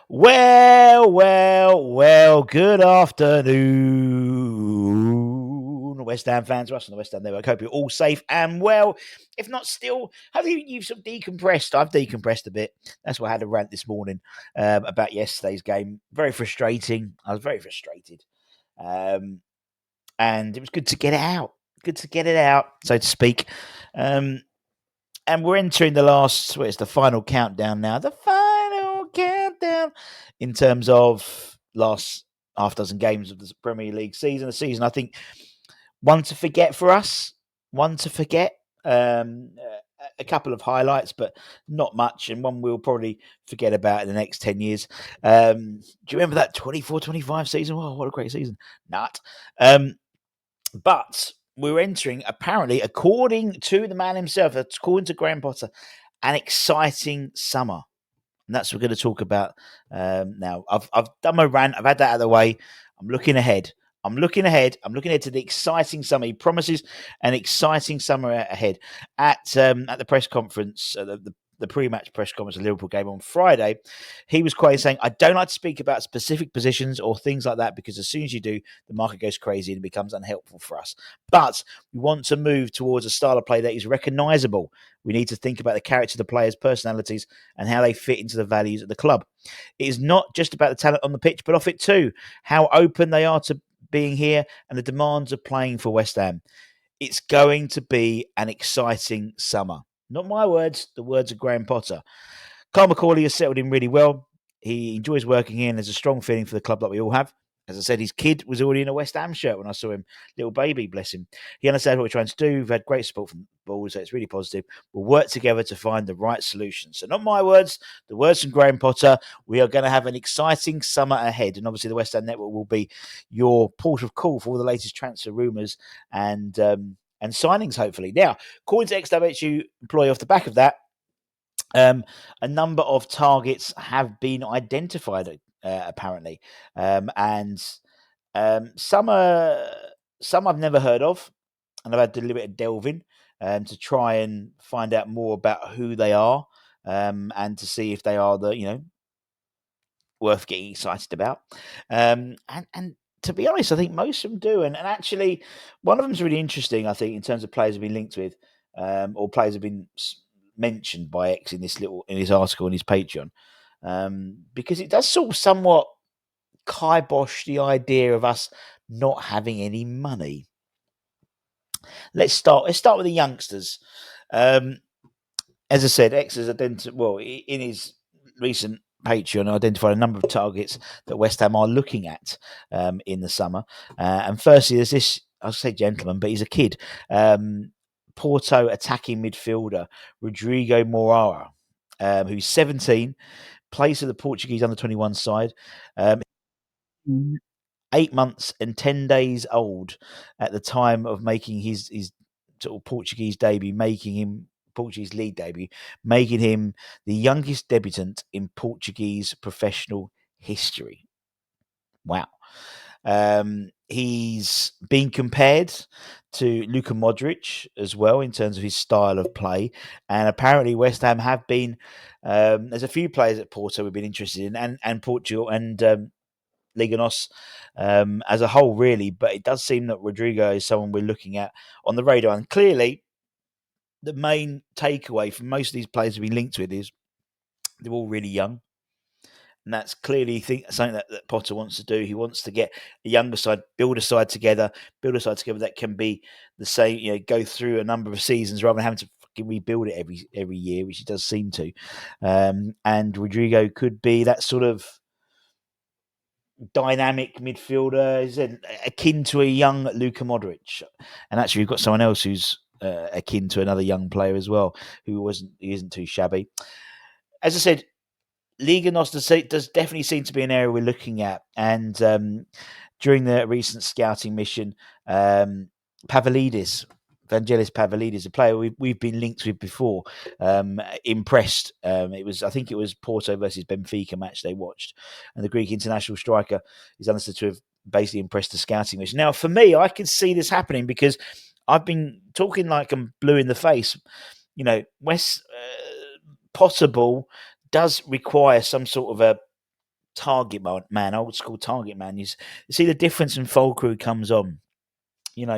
Well, good afternoon, West Ham fans. Russ on the West Ham Network. Hope you're all safe and well. If not, still, hopefully you've sort of decompressed. I've decompressed a bit. That's why I had a rant this morning about yesterday's game. Very frustrating. I was very frustrated. And it was good to get it out. Good to get it out, so to speak. And we're entering it's the final countdown now. The final countdown in terms of last half dozen games of the Premier League season. A season, I think, one to forget for us. One to forget. A couple of highlights, but not much, and one we'll probably forget about in the next 10 years. Do you remember that 24-25 season? Oh, what a great season. Not. But we're entering, apparently, according to the man himself, according to Graham Potter, an exciting summer. And that's what we're going to talk about now. I've done my rant. I've had that out of the way. I'm looking ahead. I'm looking ahead to the exciting summer. He promises an exciting summer ahead. At the press conference, the pre-match press conference of the Liverpool game on Friday, he was quite saying, I don't like to speak about specific positions or things like that because as soon as you do, the market goes crazy and it becomes unhelpful for us. But we want to move towards a style of play that is recognisable. We need to think about the character of the players' personalities and how they fit into the values of the club. It is not just about the talent on the pitch, but off it too. How open they are to being here and the demands of playing for West Ham. It's going to be an exciting summer. Not my words, the words of Graham Potter. Carl McCauley has settled in really well. He enjoys working here and there's a strong feeling for the club that we all have. As I said, his kid was already in a West Ham shirt when I saw him. Little baby, bless him. He understands what we're trying to do. We've had great support from the Bulls, so it's really positive. We'll work together to find the right solution. So not my words, the words from Graham Potter. We are going to have an exciting summer ahead. And obviously the West Ham Network will be your port of call for all the latest transfer rumours and signings, hopefully. Now, according to 𝙋𝙍𝙊𝙈 employee off the back of that, a number of targets have been identified, apparently, and some I've never heard of, and I've had to do a little bit of delving to try and find out more about who they are and to see if they are worth getting excited about. And to be honest, I think most of them do, and actually, one of them is really interesting. I think in terms of players have been linked with, or players have been mentioned by X in this article on his Patreon, because it does sort of somewhat kibosh the idea of us not having any money. Let's start with the youngsters. As I said, X has in his recent Patreon identified a number of targets that West Ham are looking at in the summer. And firstly, there's this, I'll say gentleman, but he's a kid. Porto attacking midfielder Rodrigo Mora, who's 17, plays for the Portuguese under-21 side. 8 months and 10 days old at the time of making his sort of Portuguese league debut, making him the youngest debutant in Portuguese professional history. Wow. He's been compared to Luka Modric as well in terms of his style of play, and apparently West Ham have been. There's a few players at Porto we've been interested in, and Portugal and Liga NOS as a whole, really. But it does seem that Rodrigo is someone we're looking at on the radar, and clearly, the main takeaway from most of these players we've been linked with is they're all really young. And that's clearly something that Potter wants to do. He wants to get a younger side, build a side together that can be the same, go through a number of seasons rather than having to fucking rebuild it every year, which he does seem to. And Rodrigo could be that sort of dynamic midfielder, is akin to a young Luka Modric. And actually, we've got someone else who's akin to another young player as well, he isn't too shabby. As I said, Liga NOS does definitely seem to be an area we're looking at. And during the recent scouting mission, Vangelis Pavlidis, a player we've been linked with before, impressed. I think it was Porto versus Benfica match they watched, and the Greek international striker is understood to have basically impressed the scouting mission. Now, for me, I can see this happening because I've been talking like I'm blue in the face. West Potter ball does require some sort of man, old school target man. You see the difference when Fulcrew comes on.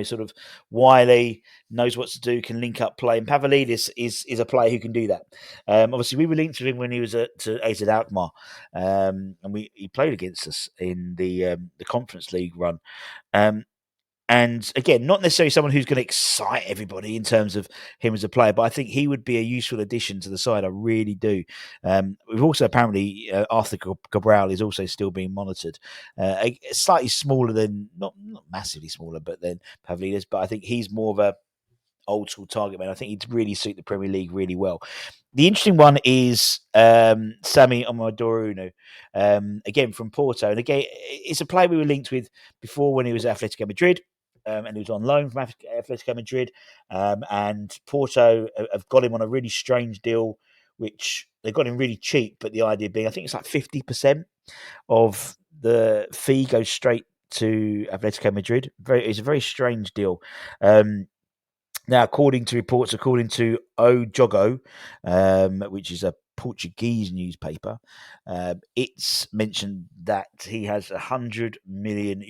Sort of wily, knows what to do, can link up play. And Pavlidis is a player who can do that. Obviously, we were linked to him when he was at AZ Alkmaar, and he played against us in the Conference League run. And again, not necessarily someone who's going to excite everybody in terms of him as a player, but I think he would be a useful addition to the side. I really do. We've also apparently Arthur Cabral is also still being monitored. Slightly smaller than, not massively smaller, but than Pavlidis. But I think he's more of a old school target man. I think he'd really suit the Premier League really well. The interesting one is Sami Omorodion, again from Porto. And again, it's a player we were linked with before when he was at Atletico Madrid. And he was on loan from Atletico Madrid. And Porto have got him on a really strange deal, which they got him really cheap. But the idea being, I think it's like 50% of the fee goes straight to Atletico Madrid. It's a very strange deal. Now, according to reports, according to O Jogo, which is a Portuguese newspaper, it's mentioned that he has €100 million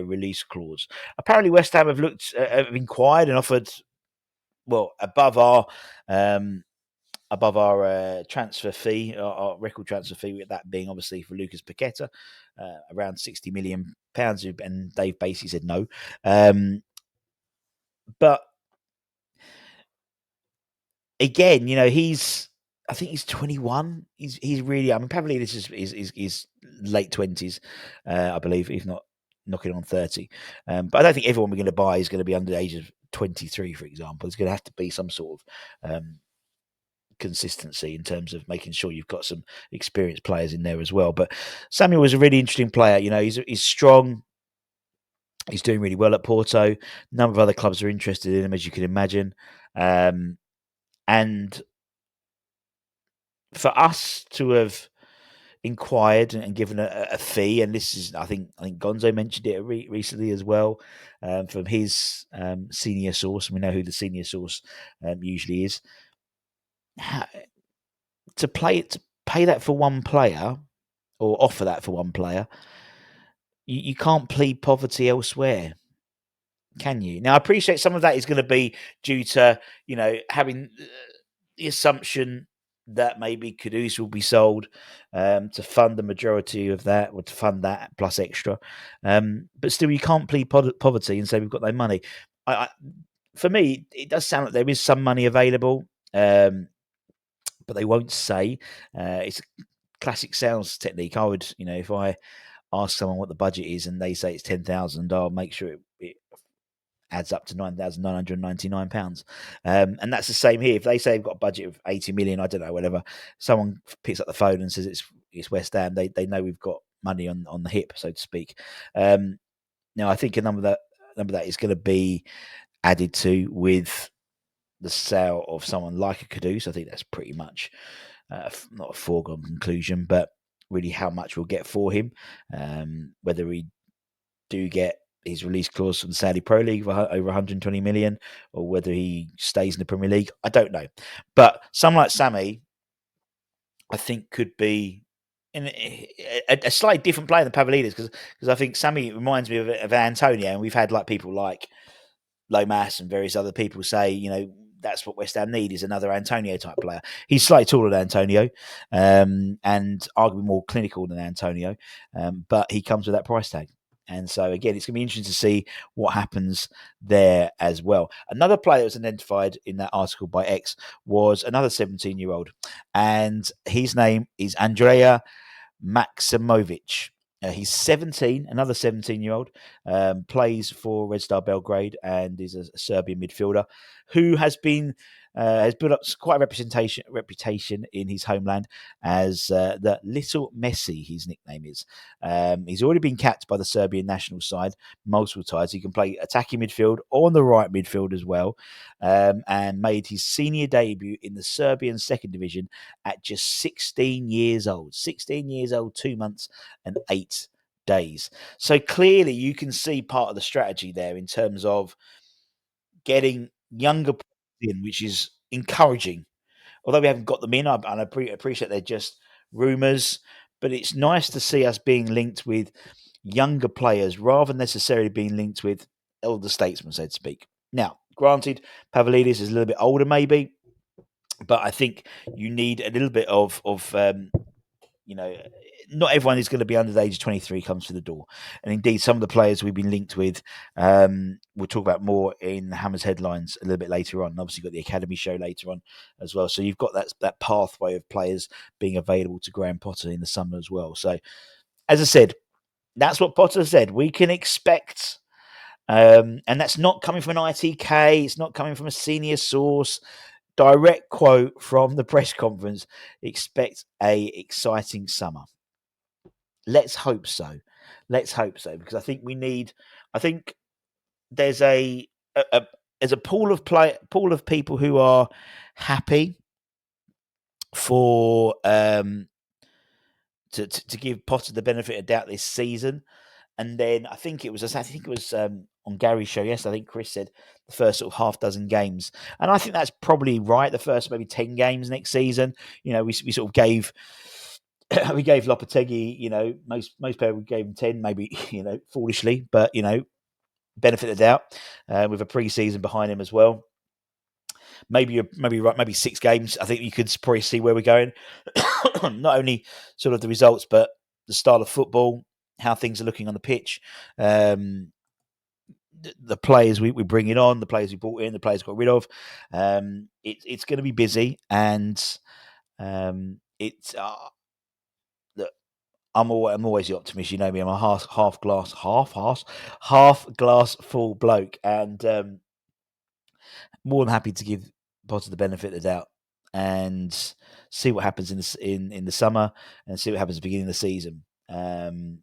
release clause. Apparently, West Ham have inquired and offered, well, above our transfer fee, our record transfer fee, with that being obviously for Lucas Paqueta, around £60 million, and Dave basically said no. But again, I think he's 21. He's really. I mean, Pavlidis is late 20s, I believe, if not knocking on 30. But I don't think everyone we're going to buy is going to be under the age of 23, for example. There's going to have to be some sort of consistency in terms of making sure you've got some experienced players in there as well. But Samuel was a really interesting player. He's strong. He's doing really well at Porto. A number of other clubs are interested in him, as you can imagine. And for us to have inquired and given a fee, and this is, I think Gonzo mentioned it recently as well, from his senior source, and we know who the senior source usually is. To pay that for one player, or offer that for one player, you can't plead poverty elsewhere, can you? Now, I appreciate some of that is going to be due to having the assumption that maybe Kudus will be sold to fund the majority of that, or to fund that plus extra. But still, you can't plead poverty and say we've got no money. For me, it does sound like there is some money available, but they won't say. It's a classic sales technique. I would, if I ask someone what the budget is and they say it's 10,000, I'll make sure it adds up to £9,999. And that's the same here. If they say they've got a budget of 80 million, I don't know, whatever, someone picks up the phone and says it's West Ham, they know we've got money on the hip, so to speak. Now, I think a number of that is going to be added to with the sale of someone like a Kudus. I think that's pretty much not a foregone conclusion, but really how much we'll get for him. Whether we do get his release clause from the Saudi Pro League of over 120 million, or whether he stays in the Premier League, I don't know. But someone like Sami, I think, could be in a slightly different player than Pavlidis, because I think Sami reminds me of Antonio, and we've had people like Lomas and various other people say, that's what West Ham need, is another Antonio type player. He's slightly taller than Antonio, and arguably more clinical than Antonio, but he comes with that price tag. And so, again, it's going to be interesting to see what happens there as well. Another player that was identified in that article by X was another 17-year-old, and his name is Andrea Maximovic. He's 17, another 17-year-old, plays for Red Star Belgrade and is a Serbian midfielder who has built up quite a reputation in his homeland as the Little Messi, his nickname is. He's already been capped by the Serbian national side multiple times. He can play attacking midfield or on the right midfield as well, and made his senior debut in the Serbian second division at just 16 years old. 16 years old, 2 months and 8 days. So clearly you can see part of the strategy there in terms of getting younger players in, which is encouraging. Although we haven't got them in, and I appreciate they're just rumours, but it's nice to see us being linked with younger players rather than necessarily being linked with elder statesmen, so to speak. Now, granted, Pavlidis is a little bit older, maybe, but I think you need a little bit of you know, not everyone is going to be under the age of 23 comes through the door. And indeed, some of the players we've been linked with, we'll talk about more in Hammer's headlines a little bit later on. And obviously, got the Academy show later on as well. So you've got that pathway of players being available to Graham Potter in the summer as well. So, as I said, that's what Potter said. We can expect, and that's not coming from an ITK. It's not coming from a senior source. Direct quote from the press conference: expect a exciting summer. Let's hope so. Let's hope so, because I think we need. I think there's there's a pool of people who are happy for to give Potter the benefit of doubt this season. And then I think it was on Gary's show yesterday. I think Chris said the first sort of half dozen games, and I think that's probably right. The first maybe 10 games next season. We sort of gave we gave Lopetegui, most people we gave him 10, maybe foolishly, but benefit of the doubt with a pre-season behind him as well. Maybe right, maybe 6 games. I think you could probably see where we're going. Not only sort of the results, but the style of football, how things are looking on the pitch, the players we're bringing on, the players we brought in, the players got rid of. It's going to be busy, and it's. I'm always the optimist. You know me. I'm a half glass full bloke, and more than happy to give Potter the benefit of the doubt and see what happens in the summer and see what happens at the beginning of the season. And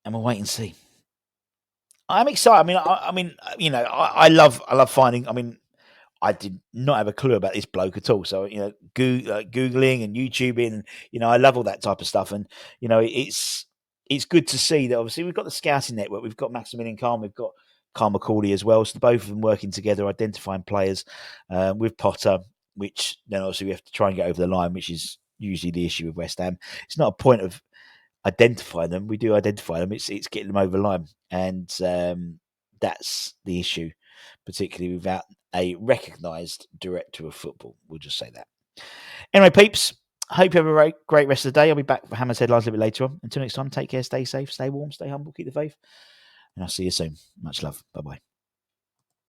we'll wait and see. I'm excited. I love finding. I did not have a clue about this bloke at all. So, Googling and YouTubing, and, I love all that type of stuff. And, it's good to see that obviously we've got the scouting network. We've got Maximilian Khan. We've got Carl McCauley as well. So both of them working together, identifying players with Potter, which then obviously we have to try and get over the line, which is usually the issue with West Ham. It's not a point of identifying them. We do identify them. It's getting them over the line. And that's the issue, particularly without a recognised director of football. We'll just say that. Anyway, peeps, I hope you have a great rest of the day. I'll be back for Hammer's headlines a little bit later on. Until next time, take care, stay safe, stay warm, stay humble, keep the faith. And I'll see you soon. Much love. Bye-bye.